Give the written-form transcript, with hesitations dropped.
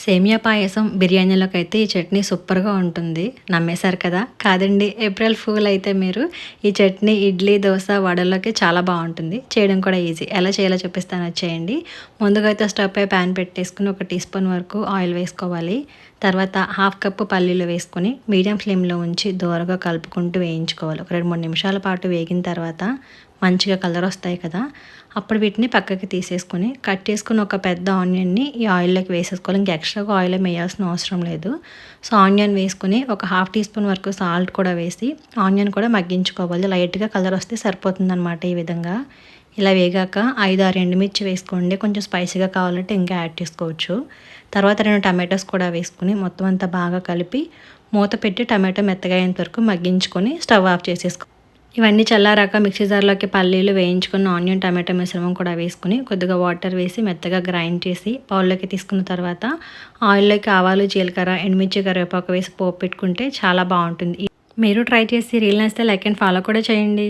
సేమియా పాయసం బిర్యానీలోకి అయితే ఈ చట్నీ సూపర్గా ఉంటుంది. నమ్మేశారు కదా? కాదండి, ఏప్రిల్ ఫూల్ అయితే మీరు. ఈ చట్నీ ఇడ్లీ, దోశ, వడల్లోకి చాలా బాగుంటుంది. చేయడం కూడా ఈజీ. ఎలా చేయాలో చూపిస్తాను, వచ్చేయండి. ముందుగా అయితే స్టవ్ పై ప్యాన్ పెట్టేసుకుని 1 టీ స్పూన్ వరకు ఆయిల్ వేసుకోవాలి. తర్వాత 1/2 కప్పు పల్లీలు వేసుకుని మీడియం ఫ్లేమ్లో ఉంచి దోరగా కలుపుకుంటూ వేయించుకోవాలి. ఒక 2-3 నిమిషాల పాటు వేగిన తర్వాత మంచిగా కలర్ వస్తాయి కదా, అప్పుడు వీటిని పక్కకి తీసేసుకొని కట్ చేసుకుని ఒక పెద్ద ఆనియన్ని ఈ ఆయిల్లోకి వేసేసుకోవాలి. ఇంకా ఎక్స్ట్రాగా ఆయిల్ వేయాల్సిన అవసరం లేదు. సో ఆనియన్ వేసుకుని ఒక 1/2 టీ స్పూన్ వరకు సాల్ట్ కూడా వేసి ఆనియన్ కూడా మగ్గించుకోవాలి. లైట్గా కలర్ వస్తే సరిపోతుందన్నమాట. ఈ విధంగా ఇలా వేగాక 5-6 ఎండుమిర్చి వేసుకోండి. కొంచెం స్పైసీగా కావాలంటే ఇంకా యాడ్ చేసుకోవచ్చు. తర్వాత 2 టమాటోస్ కూడా వేసుకుని మొత్తం అంతా బాగా కలిపి మూత పెట్టి టమాటో మెత్తగా అయ్యేంత వరకు మగ్గించుకొని స్టవ్ ఆఫ్ చేసేసుకో. ఇవన్నీ చల్లారాక మిక్సీ జార్లోకి పల్లీలు వేయించుకున్న ఆనియన్ టమాటో మిశ్రమం కూడా వేసుకుని కొద్దిగా వాటర్ వేసి మెత్తగా గ్రైండ్ చేసి బౌల్లోకి తీసుకున్న తర్వాత ఆయిల్లోకి ఆవాలు, జీలకర్ర, ఎండుమిర్చి, కరివేపాకు వేసి పోపు పెట్టుకుంటే చాలా బాగుంటుంది. మీరు ట్రై చేసి రీల్ నచ్చితే లైక్ అండ్ ఫాలో కూడా చేయండి.